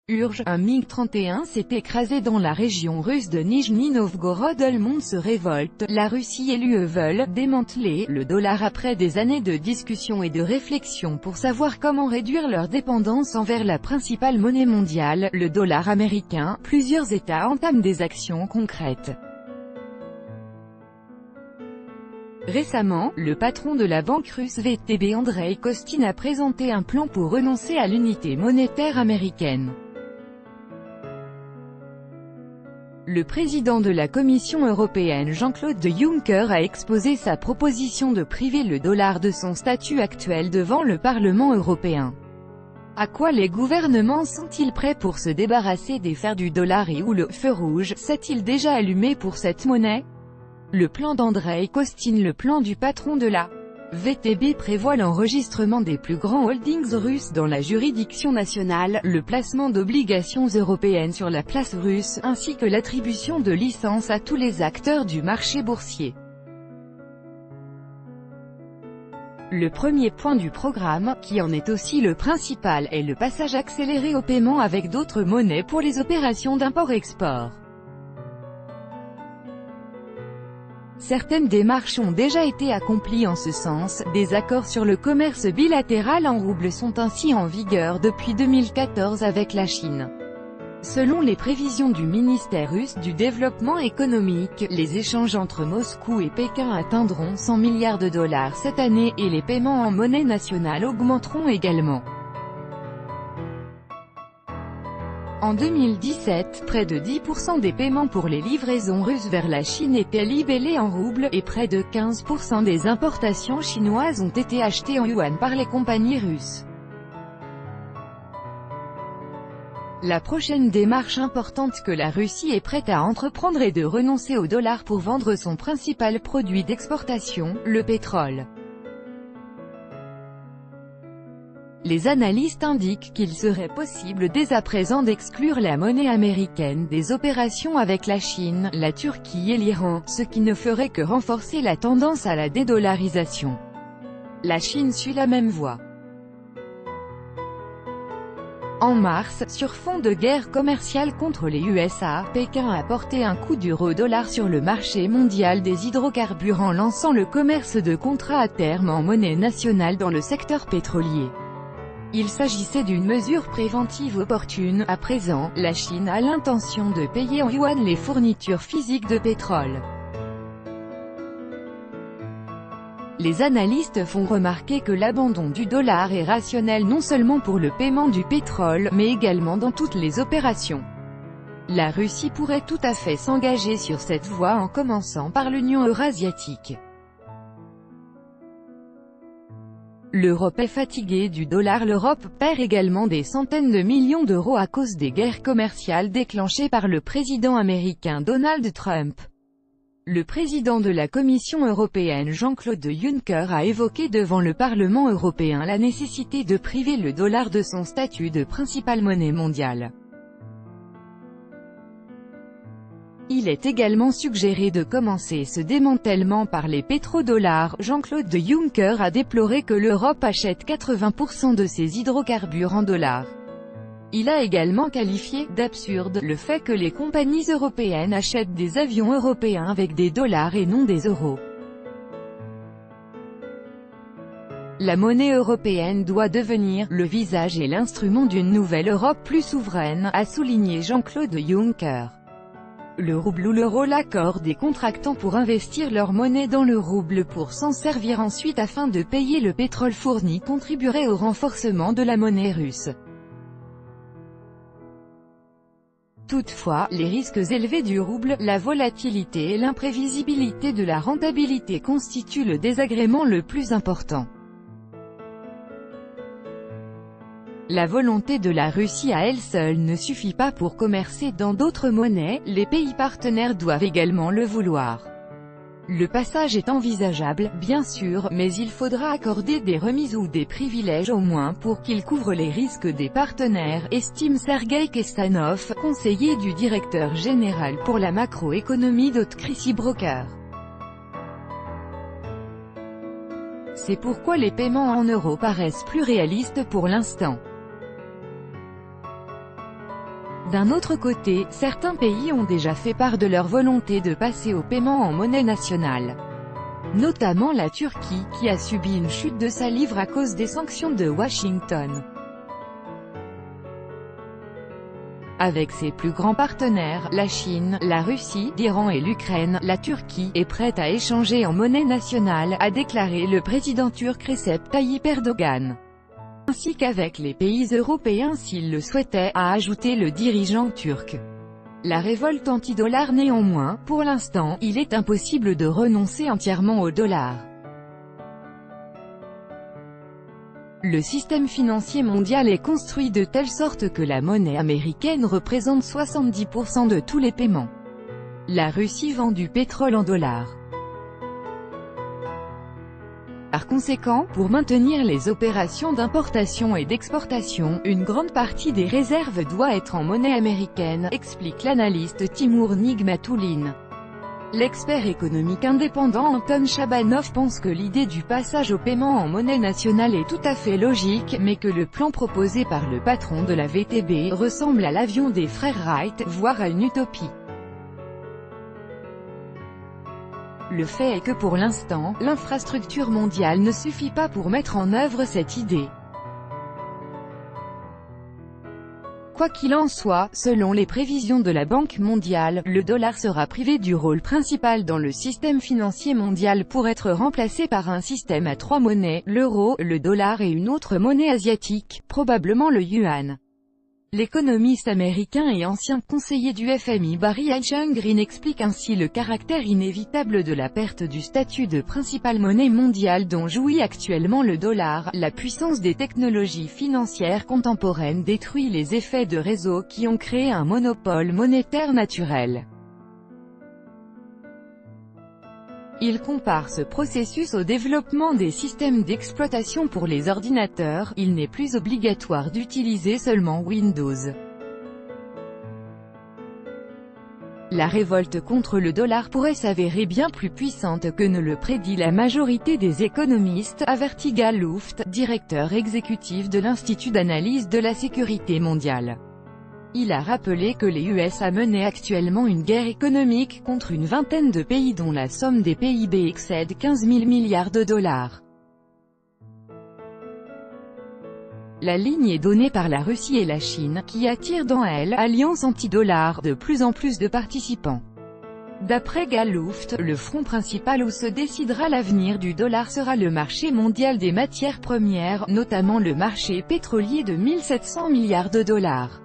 Urge, un MiG-31 s'est écrasé dans la région russe de Nijni Novgorod. Le monde se révolte, la Russie et l'UE veulent démanteler le dollar après des années de discussions et de réflexion pour savoir comment réduire leur dépendance envers la principale monnaie mondiale, le dollar américain. Plusieurs États entament des actions concrètes. Récemment, le patron de la banque russe VTB Andrei Kostin a présenté un plan pour renoncer à l'unité monétaire américaine. Le président de la Commission européenne Jean-Claude Juncker a exposé sa proposition de priver le dollar de son statut actuel devant le Parlement européen. À quoi les gouvernements sont-ils prêts pour se débarrasser des fers du dollar et où le feu rouge s'est-il déjà allumé pour cette monnaie? Le plan d'Andrei Kostin. Le plan du patron de la VTB prévoit l'enregistrement des plus grands holdings russes dans la juridiction nationale, le placement d'obligations européennes sur la place russe, ainsi que l'attribution de licences à tous les acteurs du marché boursier. Le premier point du programme, qui en est aussi le principal, est le passage accéléré au paiement avec d'autres monnaies pour les opérations d'import-export. Certaines démarches ont déjà été accomplies en ce sens, des accords sur le commerce bilatéral en roubles sont ainsi en vigueur depuis 2014 avec la Chine. Selon les prévisions du ministère russe du développement économique, les échanges entre Moscou et Pékin atteindront 100 milliards de dollars cette année, et les paiements en monnaie nationale augmenteront également. En 2017, près de 10% des paiements pour les livraisons russes vers la Chine étaient libellés en roubles, et près de 15% des importations chinoises ont été achetées en yuan par les compagnies russes. La prochaine démarche importante que la Russie est prête à entreprendre est de renoncer au dollar pour vendre son principal produit d'exportation, le pétrole. Les analystes indiquent qu'il serait possible dès à présent d'exclure la monnaie américaine des opérations avec la Chine, la Turquie et l'Iran, ce qui ne ferait que renforcer la tendance à la dédollarisation. La Chine suit la même voie. En mars, sur fond de guerre commerciale contre les USA, Pékin a porté un coup dur au dollar sur le marché mondial des hydrocarbures en lançant le commerce de contrats à terme en monnaie nationale dans le secteur pétrolier. Il s'agissait d'une mesure préventive opportune. À présent, la Chine a l'intention de payer en yuan les fournitures physiques de pétrole. Les analystes font remarquer que l'abandon du dollar est rationnel non seulement pour le paiement du pétrole, mais également dans toutes les opérations. La Russie pourrait tout à fait s'engager sur cette voie en commençant par l'Union eurasiatique. L'Europe est fatiguée du dollar. L'Europe perd également des centaines de millions d'euros à cause des guerres commerciales déclenchées par le président américain Donald Trump. Le président de la Commission européenne Jean-Claude Juncker a évoqué devant le Parlement européen la nécessité de priver le dollar de son statut de principale monnaie mondiale. Il est également suggéré de commencer ce démantèlement par les pétrodollars. Jean-Claude Juncker a déploré que l'Europe achète 80% de ses hydrocarbures en dollars. Il a également qualifié d'absurde le fait que les compagnies européennes achètent des avions européens avec des dollars et non des euros. La monnaie européenne doit devenir le visage et l'instrument d'une nouvelle Europe plus souveraine, a souligné Jean-Claude Juncker. Le rouble ou l'euro. L'accord des contractants pour investir leur monnaie dans le rouble pour s'en servir ensuite afin de payer le pétrole fourni contribuerait au renforcement de la monnaie russe. Toutefois, les risques élevés du rouble, la volatilité et l'imprévisibilité de la rentabilité constituent le désagrément le plus important. La volonté de la Russie à elle seule ne suffit pas pour commercer dans d'autres monnaies, les pays partenaires doivent également le vouloir. Le passage est envisageable, bien sûr, mais il faudra accorder des remises ou des privilèges au moins pour qu'ils couvrent les risques des partenaires, estime Sergueï Kestanov, conseiller du directeur général pour la macroéconomie d'Otkrici Broker. C'est pourquoi les paiements en euros paraissent plus réalistes pour l'instant. D'un autre côté, certains pays ont déjà fait part de leur volonté de passer au paiement en monnaie nationale. Notamment la Turquie, qui a subi une chute de sa livre à cause des sanctions de Washington. Avec ses plus grands partenaires, la Chine, la Russie, l'Iran et l'Ukraine, la Turquie est prête à échanger en monnaie nationale, a déclaré le président turc Recep Tayyip Erdogan. Ainsi qu'avec les pays européens s'ils le souhaitaient, a ajouté le dirigeant turc. La révolte anti-dollar néanmoins, pour l'instant, il est impossible de renoncer entièrement au dollar. Le système financier mondial est construit de telle sorte que la monnaie américaine représente 70% de tous les paiements. La Russie vend du pétrole en dollars. Par conséquent, pour maintenir les opérations d'importation et d'exportation, une grande partie des réserves doit être en monnaie américaine, explique l'analyste Timur Nigmatoulin. L'expert économique indépendant Anton Chabanov pense que l'idée du passage au paiement en monnaie nationale est tout à fait logique, mais que le plan proposé par le patron de la VTB ressemble à l'avion des frères Wright, voire à une utopie. Le fait est que pour l'instant, l'infrastructure mondiale ne suffit pas pour mettre en œuvre cette idée. Quoi qu'il en soit, selon les prévisions de la Banque mondiale, le dollar sera privé du rôle principal dans le système financier mondial pour être remplacé par un système à 3 monnaies, l'euro, le dollar et une autre monnaie asiatique, probablement le yuan. L'économiste américain et ancien conseiller du FMI Barry Eichengreen explique ainsi le caractère inévitable de la perte du statut de principale monnaie mondiale dont jouit actuellement le dollar. La puissance des technologies financières contemporaines détruit les effets de réseau qui ont créé un monopole monétaire naturel. Il compare ce processus au développement des systèmes d'exploitation pour les ordinateurs. Il n'est plus obligatoire d'utiliser seulement Windows. La révolte contre le dollar pourrait s'avérer bien plus puissante que ne le prédit la majorité des économistes, avertit Gal Luft, directeur exécutif de l'Institut d'analyse de la sécurité mondiale. Il a rappelé que les USA menaient actuellement une guerre économique contre une vingtaine de pays dont la somme des PIB excède 15 000 milliards de dollars. La ligne est donnée par la Russie et la Chine, qui attirent dans elle, alliance anti-dollar, de plus en plus de participants. D'après Gal Luft, le front principal où se décidera l'avenir du dollar sera le marché mondial des matières premières, notamment le marché pétrolier de 1 700 milliards de dollars.